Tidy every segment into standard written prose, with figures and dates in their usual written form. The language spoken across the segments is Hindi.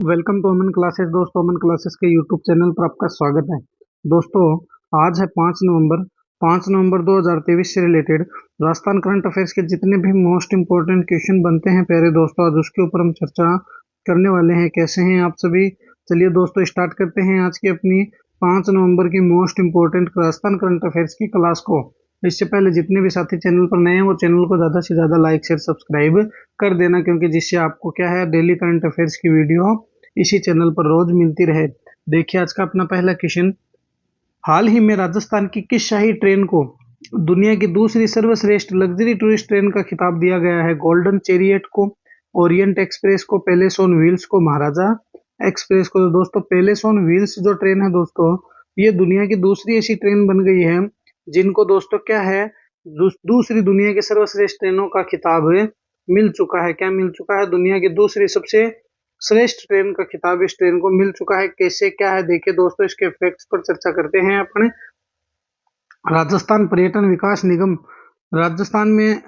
Welcome to Aman classes. दोस्तों, अमन क्लासेस के यूट्यूब चैनल पर आपका स्वागत है। दोस्तों, आज है 5 नवंबर 2023 से रिलेटेड राजस्थान करंट अफेयर्स के जितने भी मोस्ट इंपॉर्टेंट क्वेश्चन बनते हैं प्यारे दोस्तों, आज उसके ऊपर हम चर्चा करने वाले हैं। कैसे हैं आप सभी? चलिए दोस्तों, स्टार्ट करते हैं आज की अपनी 5 नवंबर की most important Rajasthan current affairs की क्लास को। इससे पहले जितने भी साथी चैनल पर नए हैं वो चैनल को ज़्यादा से ज़्यादा लाइक शेयर सब्सक्राइब कर देना, क्योंकि जिससे आपको क्या है, डेली करंट अफेयर्स की वीडियो इसी चैनल पर रोज मिलती रहे। देखिए आज का अपना पहला क्वेश्चन। हाल ही में राजस्थान की किस शाही ट्रेन को दुनिया की दूसरी सर्वश्रेष्ठ लग्जरी टूरिस्ट ट्रेन का खिताब दिया गया है? गोल्डन चैरियट को, ओरिएंट एक्सप्रेस को, पैलेस ऑन व्हील्स को, महाराजा एक्सप्रेस को। तो दोस्तों, पैलेस ऑन व्हील्स जो ट्रेन है दोस्तों, ये दुनिया की दूसरी ऐसी ट्रेन बन गई है जिनको दोस्तों क्या है, दूसरी दुनिया की सर्वश्रेष्ठ ट्रेनों का खिताब मिल चुका है। क्या मिल चुका है? दुनिया की दूसरी सबसे श्रेष्ठ ट्रेन का खिताब इस ट्रेन को मिल चुका है। कैसे क्या है देखिए दोस्तों, इसके फैक्ट्स पर चर्चा करते हैं अपने। राजस्थान पर्यटन विकास निगम राजस्थान में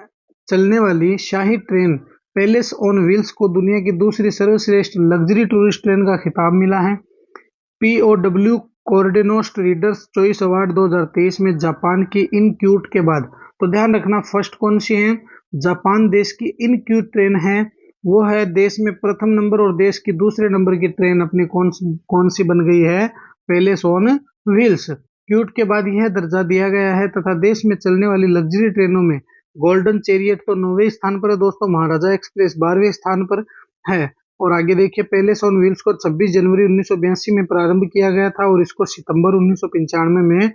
चलने वाली शाही ट्रेन पैलेस ऑन व्हील्स को दुनिया की दूसरी सर्वश्रेष्ठ लग्जरी टूरिस्ट ट्रेन का खिताब मिला है। POW coordinate readers choice award 2023 में जापान की इनक्यूट के बाद, तो ध्यान रखना फर्स्ट कौन सी है? जापान देश की इनक्यूट ट्रेन है। वो है देश में प्रथम नंबर और देश की दूसरे नंबर की ट्रेन अपनी कौन सी बन गई है? Palace on wheels. क्यूट के बाद यह दर्जा दिया गया है तथा देश में चलने वाली लग्जरी ट्रेनों में गोल्डन चैरियट तो 9वें स्थान पर है दोस्तों, महाराजा एक्सप्रेस 12वें स्थान पर है। और आगे देखिए, पैलेस ऑन व्हील्स को 26 जनवरी 1982 में प्रारंभ किया गया था और इसको सितंबर 1995 में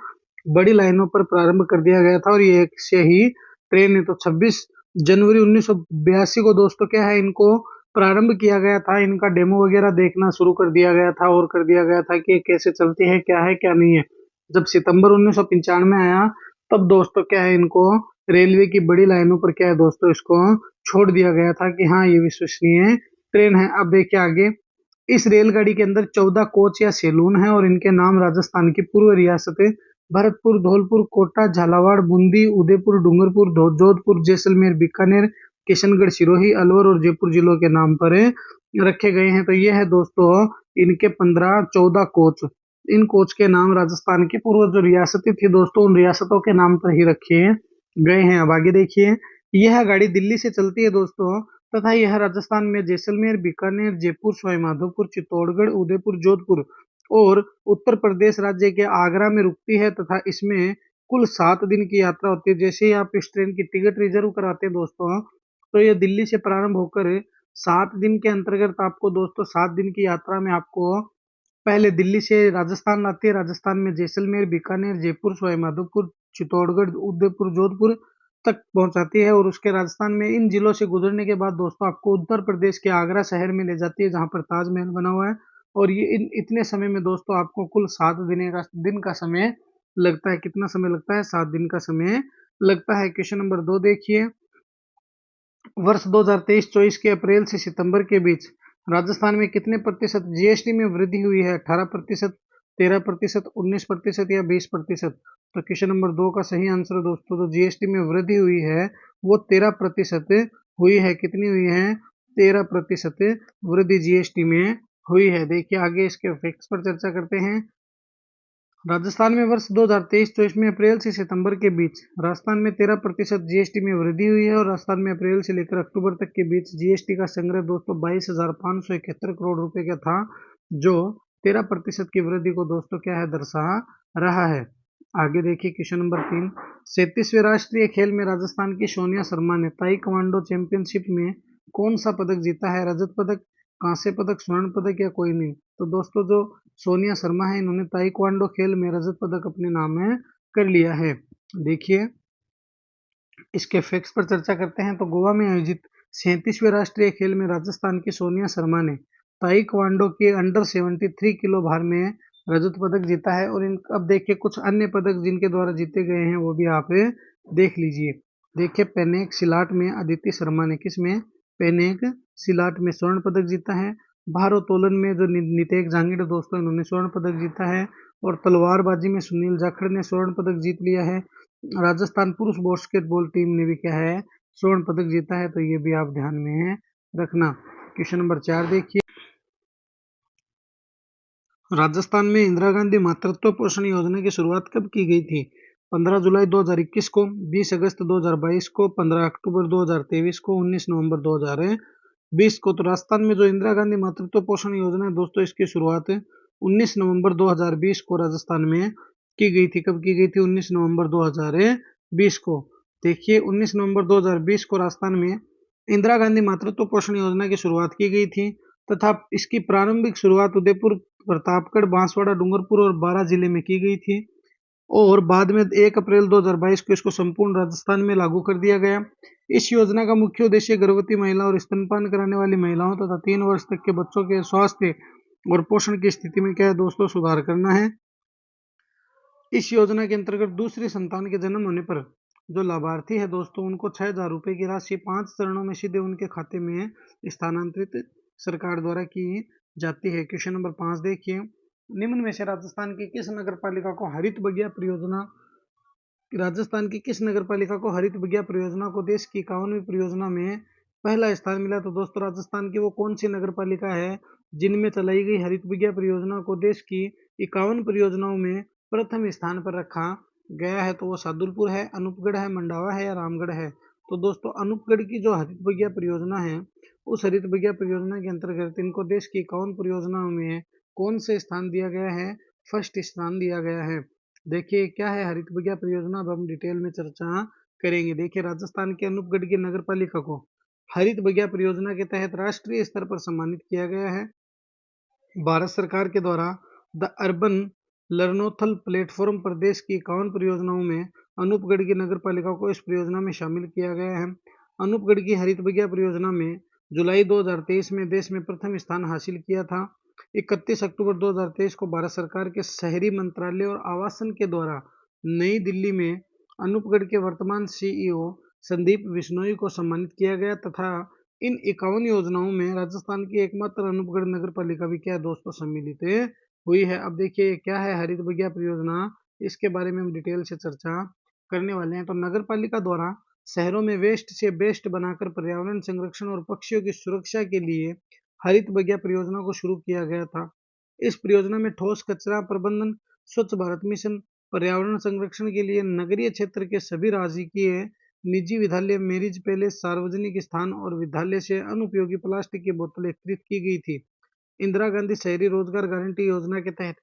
बड़ी लाइनों पर प्रारंभ कर दिया गया था। और ये एक से ही ट्रेन है, तो 26 जनवरी 1982 को दोस्तों क्या है, इनको प्रारंभ किया गया था। इनका डेमो वगैरह देखना शुरू कर दिया गया था और कर दिया गया था कि कैसे चलती है, क्या है क्या नहीं है। जब सितंबर 1995 आया तब दोस्तों क्या है, इनको रेलवे की बड़ी लाइनों पर क्या है दोस्तों, इसको छोड़ दिया गया था कि हाँ ये विश्वसनीय ट्रेन है। अब देखिए आगे, इस रेलगाड़ी के अंदर 14 कोच या सैलून है और इनके नाम राजस्थान की पूर्व रियासतें भरतपुर, धौलपुर, कोटा, झालावाड़, बूंदी, उदयपुर, डूंगरपुर, जोधपुर, जैसलमेर, बीकानेर, किशनगढ़, सिरोही, अलवर और जयपुर जिलों के नाम पर रखे गए हैं। तो ये है दोस्तों इनके 14 कोच। इन कोच के नाम राजस्थान की पूर्व जो रियासतें थी दोस्तों, उन रियासतों के नाम पर ही रखे गए हैं। अब आगे देखिए, यह गाड़ी दिल्ली से चलती है दोस्तों तथा यह राजस्थान में जैसलमेर, बीकानेर, जयपुर, सवाईमाधोपुर, चित्तौड़गढ़, उदयपुर, जोधपुर और उत्तर प्रदेश राज्य के आगरा में रुकती है तथा इसमें कुल 7 दिन की यात्रा होती है। जैसे ही आप इस ट्रेन की टिकट रिजर्व कराते हैं दोस्तों, तो ये दिल्ली से प्रारंभ होकर 7 दिन के अंतर्गत आपको दोस्तों 7 दिन की यात्रा में आपको पहले दिल्ली से राजस्थान लाती है। राजस्थान में जैसलमेर, बीकानेर, जयपुर, सवाईमाधोपुर, चित्तौड़गढ़, उदयपुर, जोधपुर तक पहुंचाती है और उसके राजस्थान में इन जिलों से गुजरने के बाद दोस्तों आपको उत्तर प्रदेश के आगरा शहर में ले जाती है, जहां पर ताजमहल बना हुआ है। और ये इतने समय में दोस्तों आपको कुल 7 दिन का समय लगता है। कितना समय लगता है? 7 दिन का समय लगता है। क्वेश्चन नंबर 2 देखिए, वर्ष 2023-24 के अप्रैल से सितंबर के बीच राजस्थान में कितने प्रतिशत जीएसटी में वृद्धि हुई है? 18%, 13%, 19% या 20%? तो क्वेश्चन नंबर 2 का सही आंसर दोस्तों, तो जीएसटी में वृद्धि हुई है वो 13% हुई है। कितनी हुई है? 13% वृद्धि जीएसटी में हुई है। देखिए आगे इसके फैक्ट्स पर चर्चा करते हैं। राजस्थान में वर्ष 2023-24 में अप्रैल से सितंबर के बीच राजस्थान में 13% जीएसटी में वृद्धि हुई है और राजस्थान में अप्रैल से लेकर अक्टूबर तक के बीच जीएसटी का संग्रह दोस्तों 22,571 करोड़ रुपए का था, जो 13% की वृद्धि को दोस्तों क्या है, दर्शा रहा है। आगे देखिए क्वेश्चन नंबर 3, 37वें राष्ट्रीय खेल में राजस्थान की सोनिया शर्मा ने ताई कमांडो चैंपियनशिप में कौन सा पदक जीता है? रजत पदक, कांस्य पदक, स्वर्ण पदक या कोई नहीं? तो दोस्तों जो सोनिया शर्मा है, इन्होंने ताइक्वांडो खेल में रजत पदक अपने नाम में कर लिया है। देखिए इसके फैक्ट्स पर चर्चा करते हैं। तो गोवा में आयोजित 37वें राष्ट्रीय खेल में राजस्थान की सोनिया शर्मा ने ताइक्वांडो के अंडर 73 किलो भार में रजत पदक जीता है। और इन अब देखिए कुछ अन्य पदक जिनके द्वारा जीते गए हैं वो भी आप देख लीजिए। देखिए पेनेक सिलाट में अदिति शर्मा ने, किसमें? पेनेक सिलाट में स्वर्ण पदक जीता है। भारोत्तोलन में जो नितेश जांगिड़ दोस्तों, इन्होंने स्वर्ण पदक जीता है। और तलवारबाजी में सुनील जाखड़ ने स्वर्ण पदक जीत लिया है। राजस्थान पुरुष बास्केटबॉल टीम ने भी क्या है, स्वर्ण पदक जीता है। तो ये भी आप ध्यान में रखना। क्वेश्चन नंबर 4 देखिए, राजस्थान में इंदिरा गांधी मातृत्व पोषण योजना की शुरुआत कब की गई थी? 15 जुलाई 2021 को, 20 अगस्त 2022 को, 15 अक्टूबर 2023 को, 19 नवंबर 2020 को। तो राजस्थान में जो इंदिरा गांधी मातृत्व पोषण योजना है दोस्तों, इसकी शुरुआत 19 नवंबर 2020 को राजस्थान में की गई थी। कब की गई थी? 19 नवंबर 2020 को। देखिए 19 नवंबर 2020 को राजस्थान में इंदिरा गांधी मातृत्व पोषण योजना की शुरुआत की गई थी तथा इसकी प्रारंभिक शुरुआत उदयपुर, प्रतापगढ़, बांसवाड़ा, डूंगरपुर और बारां जिले में की गई थी और बाद में 1 अप्रैल 2022 को इसको संपूर्ण राजस्थान में लागू कर दिया गया। इस योजना का मुख्य उद्देश्य गर्भवती महिला और स्तनपान कराने वाली महिलाओं तथा 3 वर्ष तक के बच्चों के स्वास्थ्य और पोषण की स्थिति में क्या है दोस्तों, सुधार करना है। इस योजना के अंतर्गत दूसरी संतान के जन्म होने पर जो लाभार्थी है दोस्तों, उनको 6,000 रुपए की राशि 5 चरणों में सीधे उनके खाते में स्थानांतरित सरकार द्वारा की जाती है। क्वेश्चन नंबर 5 देखिए, निम्न में से राजस्थान की किस नगर पालिका को हरित बगिया परियोजना को देश की 51वीं परियोजना में पहला स्थान मिला? तो दोस्तों राजस्थान की वो कौन सी नगर पालिका है जिनमें चलाई गई हरित बगिया परियोजना को देश की 51 परियोजनाओं में प्रथम स्थान पर रखा गया है? तो वो सादुलपुर है, अनूपगढ़ है, मंडावा है या रामगढ़ है? तो दोस्तों अनूपगढ़ की जो हरित बगिया परियोजना है, उस हरित बगिया परियोजना के अंतर्गत इनको देश की 51 परियोजनाओं में कौन से स्थान दिया गया है? फर्स्ट स्थान दिया गया है। देखिए क्या है हरित बगिया परियोजना, अब हम डिटेल में चर्चा करेंगे। देखिए राजस्थान के अनूपगढ़ की नगर पालिका को हरित बगिया परियोजना के तहत राष्ट्रीय स्तर पर सम्मानित किया गया है। भारत सरकार के द्वारा द अर्बन लर्नोथल प्लेटफॉर्म पर देश की 51 परियोजनाओं में अनूपगढ़ की नगर पालिका को इस परियोजना में शामिल किया गया है। अनूपगढ़ की हरित बगिया परियोजना में जुलाई 2023 में देश में प्रथम स्थान हासिल किया था। 31 अक्टूबर 2023 को भारत सरकार के शहरी मंत्रालय और आवासन के द्वारा नई दिल्ली में अनूपगढ़ के वर्तमान सीईओ संदीप बिश्नोई को सम्मानित किया गया तथा इन 51 योजनाओं में राजस्थान की एकमात्र अनूपगढ़ नगर पालिका भी क्या है दोस्तों, सम्मिलित हुई है। अब देखिए क्या है हरित बगिया परियोजना, इसके बारे में हम डिटेल से चर्चा करने वाले हैं। तो नगर पालिका द्वारा शहरों में वेस्ट से बेस्ट बनाकर पर्यावरण संरक्षण और पक्षियों की सुरक्षा के लिए हरित बगिया परियोजना को शुरू किया गया था। इस परियोजना में ठोस कचरा प्रबंधन, स्वच्छ भारत मिशन, पर्यावरण संरक्षण के लिए नगरीय क्षेत्र के सभी राजकीय निजी विद्यालय, मैरिज पैलेस, सार्वजनिक स्थान और विद्यालय से अनुपयोगी प्लास्टिक की बोतलें एकत्रित की गई थी। इंदिरा गांधी शहरी रोजगार गारंटी योजना के तहत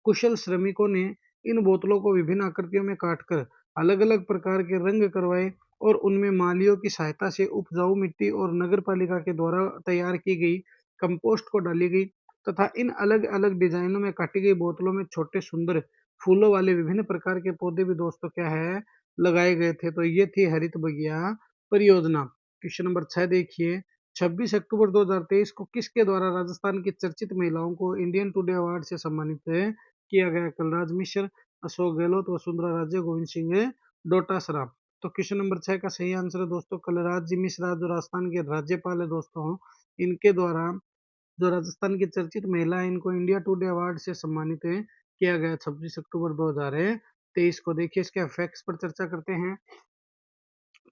कुशल श्रमिकों ने इन बोतलों को विभिन्न आकृतियों में काटकर अलग अलग प्रकार के रंग करवाए और उनमें मालियों की सहायता से उपजाऊ मिट्टी और नगर पालिका के द्वारा तैयार की गई कंपोस्ट को डाली गई तथा इन अलग अलग डिजाइनों में काटी गई बोतलों में छोटे सुंदर फूलों वाले विभिन्न प्रकार के पौधे भी दोस्तों क्या है, लगाए गए थे। तो ये थी हरित बगिया परियोजना। क्वेश्चन नंबर 6 देखिए, 26 अक्टूबर 2023 को किसके द्वारा राजस्थान की चर्चित महिलाओं को इंडियन टुडे अवार्ड से सम्मानित किया गया? कलराज मिश्र, अशोक गहलोत, वसुंधरा राजे, गोविंद सिंह डोटासरा। तो क्वेश्चन नंबर 6 का सही आंसर है दोस्तों कलराज जी मिश्रा, जो राजस्थान के राज्यपाल है दोस्तों, इनके द्वारा जो राजस्थान की चर्चित महिला है इनको इंडिया टुडे अवार्ड से सम्मानित किया गया 26 अक्टूबर 2023 को। देखिए इसके फैक्ट्स पर चर्चा करते हैं।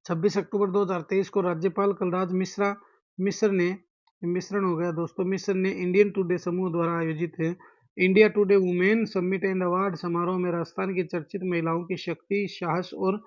26 अक्टूबर 2023 को राज्यपाल कलराज मिश्र ने मिश्रण हो गया दोस्तों, मिश्र ने इंडियन टुडे समूह द्वारा आयोजित India today women summit and award समारोह में राजस्थान की चर्चित महिलाओं की शक्ति, साहस और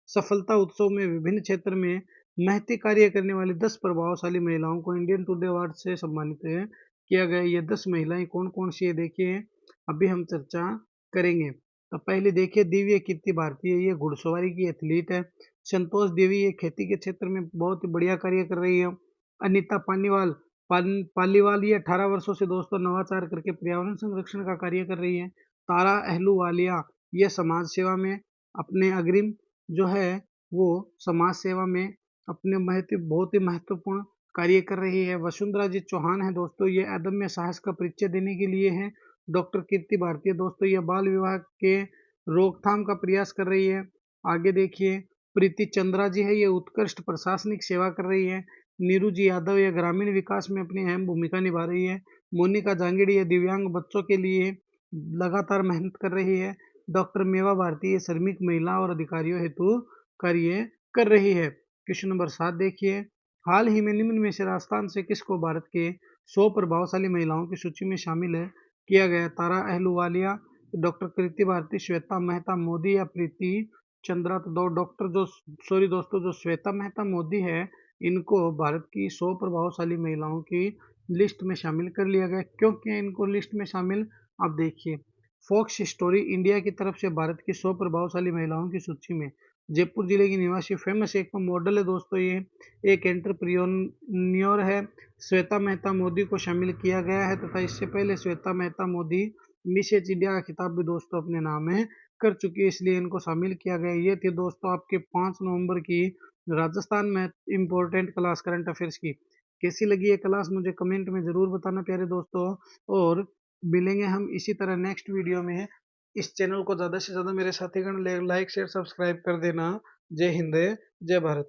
सफलता उत्सव में विभिन्न क्षेत्र में महती कार्य करने वाली 10 प्रभावशाली महिलाओं को इंडियन टुडे अवार्ड से सम्मानित किया गया। ये 10 महिलाएं कौन कौन सी है देखिए, अभी हम चर्चा करेंगे। तो पहले देखिए दिव्य कीर्ति भारतीय, ये घुड़सवारी की एथलीट है। संतोष देवी ये खेती के क्षेत्र में बहुत ही बढ़िया कार्य कर रही है। अनीता पालीवाल ये 18 वर्षों से दोस्तों नवाचार करके पर्यावरण संरक्षण का कार्य कर रही है। तारा अहलूवालिया ये समाज सेवा में अपने अग्रिम जो है वो समाज सेवा में अपने बहुत ही महत्वपूर्ण कार्य कर रही है। वसुंधरा जी चौहान है दोस्तों, ये अदम्य साहस का परिचय देने के लिए है। डॉक्टर कीर्ति भारतीय दोस्तों ये बाल विवाह के रोकथाम का प्रयास कर रही है। आगे देखिए प्रीति चंद्रा जी है, ये उत्कृष्ट प्रशासनिक सेवा कर रही है। नीरू जी यादव ये ग्रामीण विकास में अपनी अहम भूमिका निभा रही है। मोनिका जांगड़ी ये दिव्यांग बच्चों के लिए लगातार मेहनत कर रही है। डॉक्टर मेवा भारती ये श्रमिक महिला और अधिकारियों हेतु कार्य कर रही है। क्वेश्चन नंबर 7 देखिए, हाल ही में निम्न में से राजस्थान से किसको भारत के 100 प्रभावशाली महिलाओं की सूची में शामिल किया गया। तारा अहलूवालिया, डॉक्टर कृति भारती, श्वेता मेहता मोदी या प्रीति चंद्रा। तो दो डॉक्टर जो सॉरी दोस्तों, जो श्वेता मेहता मोदी है, इनको भारत की 100 प्रभावशाली महिलाओं की लिस्ट में शामिल कर लिया गया। क्यों किया इनको लिस्ट में शामिल, आप देखिए। फॉक्स स्टोरी इंडिया की तरफ से भारत की 100 प्रभावशाली महिलाओं की सूची में जयपुर जिले की निवासी फेमस एक मॉडल है दोस्तों, ये एक एंटरप्रेन्योर है। श्वेता मेहता मोदी को शामिल किया गया है तथा इससे पहले श्वेता मेहता मोदी मिसेज इंडिया का खिताब भी दोस्तों अपने नाम में कर चुकी है, इसलिए इनको शामिल किया गया। ये थी दोस्तों आपके 5 नवंबर की राजस्थान में इम्पोर्टेंट क्लास करंट अफेयर्स की। कैसी लगी ये क्लास मुझे कमेंट में जरूर बताना प्यारे दोस्तों, और मिलेंगे हम इसी तरह नेक्स्ट वीडियो में। इस चैनल को ज़्यादा से ज़्यादा मेरे साथीगण लाइक शेयर सब्सक्राइब कर देना। जय हिंद, जय भारत।